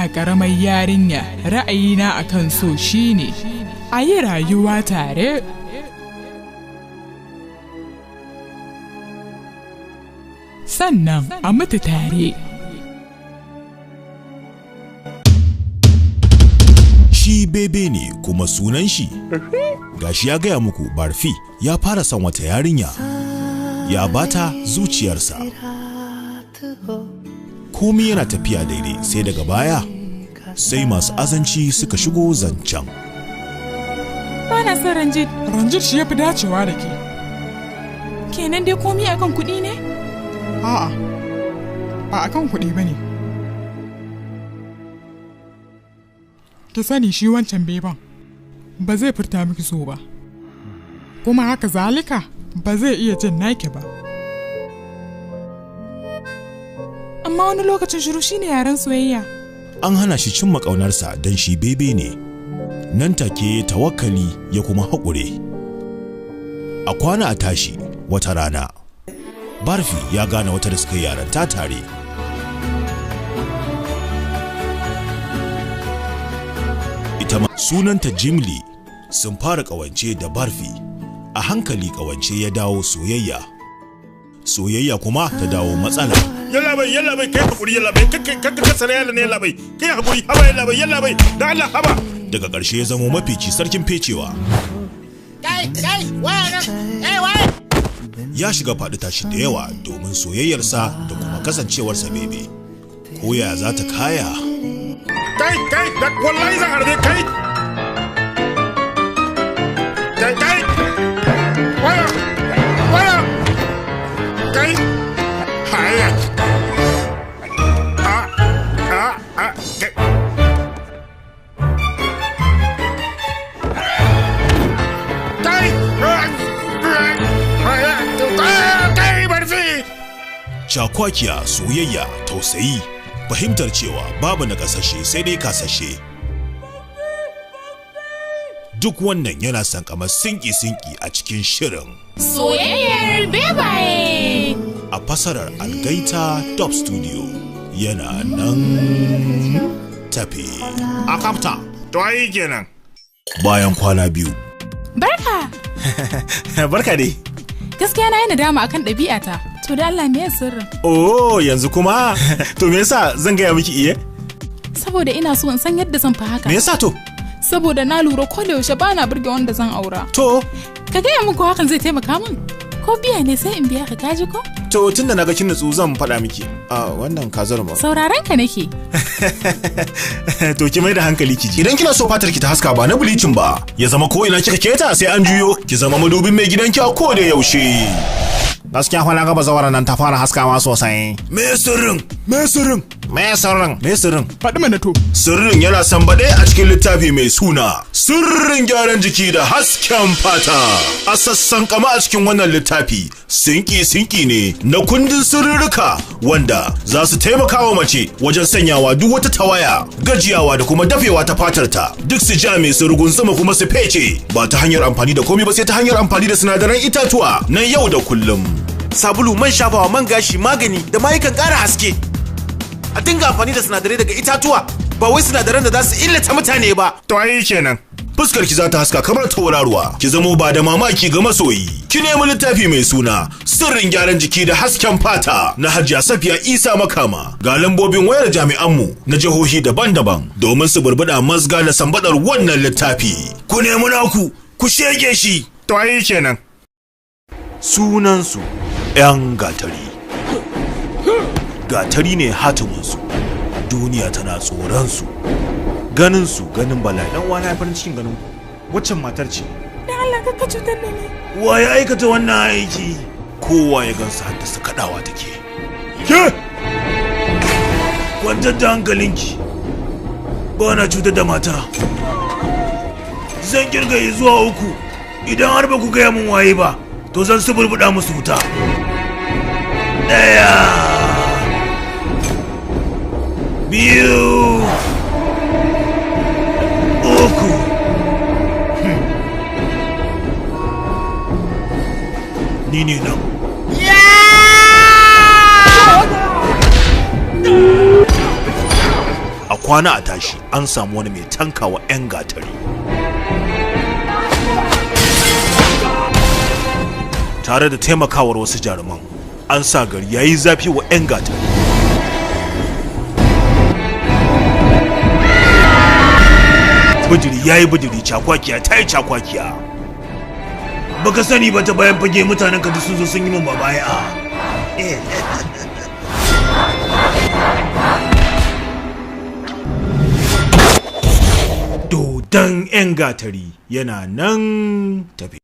ina ƙaramar yarinya ra'ayina akan so shine a yi rayuwa tare. Sannan a mutu tare. Shi bebe ne kuma sunan shi. Gashi ya gaya muku Barfi ya fara son wata yarinya. Ya bata zuciyarsa. Komi yana tafiya daidai sai daga baya sai masu azanci suka shigo zancen. Bana son Ranjit. Ranjit shi ya fi dacewa da ke. Kenan dai komi akan kuɗi ne? A'a, ba akan kuɗi ba ne. Ki sani shi wancan beban ba zai furta miki so ba, kuma haka zalika ba zai iya jin naki ba. Amma wani lokacin shiru shine yaren soyayya. An hana shi cimma ƙaunarsa don shi bebe ne. Nan take tawakkali ya kuma haƙure. A kwana a tashi wata rana, Barfi ya gane wata da suka yaranta tare. Ita ma sunanta Jimli. Sun fara ƙawance da Barfi. A hankali ƙawance ya dawo soyayya. Soyayya kuma ta dawo matsala. Yalla bai kai hakuri yalla bai kakka kasara yalla ne yalla bai kai hakuri haba yalla bai da Allah haba. Daga ƙarshe ya zama mafici sarkin fecewa. Kai waya waya. Ya shiga faɗi tashi da yawa domin soyayyarsa da kuma kasancewarsa bebe. Ko ya za ta kaya? Kai da wallahi zan harbe kai. Kai waya kai haya. Cakwakiya, soyayya, tausayi, fahimtar cewa babu na kasashe sai dai kasashe. Duk wannan yana sankamar sinki-sinki a cikin shirin Soyayyar bebaye. A fassarar Algaita Top Studio yana nan tafe. A kapta, to ai kenan. Bayan kwana biyu. Barka. Barka dai. Gaskiya na yi nadama akan ɗabi'ata. To da Allah me sirrin? Oh, yanzu kuma? To me yasa zan gaya miki iye? Saboda ina so in san yadda zan fi haka. Me yasa to? Saboda na lura ko da yaushe bana burge wanda zan aura. To? Ka gaya muku hakan zai taimaka min. Ko biya ne sai in biya ka kaji ko? To tunda naga kin nutsu zan faɗa miki. Wannan kazar ma. Sauraron ka nake. To ki mai da hankali ki ji. Idan kina so fatar ki ta haska ba na bleaching ba, ya zama ko ina kika keta sai an juyo, ki zama madubin mai gidanki a ko da yaushe. Gaskiya fa na ga bazawara nan ta fara haskawa sosai. Me sirrin? Faɗi mana to. Sirrin yana sambaɗe a cikin littafi mai suna Sirrin gyaran jiki da hasken fata. A sassan kama a cikin wannan littafi sinki ne na kundin sirrika wanda za su taimaka wa mace wajen sanyawa duk wata tawaya, gajiyawa da kuma dafewa ta fatarta. Duk su ja mai surgun sama kuma su fece ba ta hanyar amfani da komai ba sai ta hanyar amfani da sinadaran itatuwa na yau da kullum. Sabulu, man shafawa, man gashi, magani da mayukan ƙara haske. A dinga amfani da sinadarai daga itatuwa, ba wai sinadaran da za su illata mutane ba. To ai kenan. Fuskar ki za ta haska kamar tauraruwa, ki zamo ba da mamaki ga masoyi. Ki nemi littafi mai suna Sirrin gyaran jiki da hasken fata na Hajiya Safiya Isa Makama. Ga lambobin wayar jami'anmu na jihohi daban-daban domin su burbuda mazga da sambadar wannan littafi. Ku nemi naku, ku shege shi. To ai kenan. Sunansu 'yan gatari. Gatari ne hatiminsu. Duniya tana tsoronsu. Ganinsu ganin bala'i. Dan wani ya farin cikin ganin waccan matar ce. Dan Allah ka cutar da ni. Wa ya aikata wannan aiki? Kowa ya gansa haddasa kaɗawa take. Ke! Kwantar da hankalinki. Ba na cutar da mata. Zan kirgaye zuwa 3. Idan har ba ku gaya min waye ba, to zan suburbuɗa musu wuta. 1, 2, 3. Ni ne nan. A kwana a tashi an samu wani mai tankawa 'yan gatari. Tare da taimakawar wasu jaruman an sa gari yayi zafi wa 'yan gatari. Bujiri yayi bujiri, cakwakiya ta yi cakwakiya. Baka sani ba ta bayan fage mutanen ka sun zo sun yi min babaya. Dodon 'yan gatari yana nan tafi.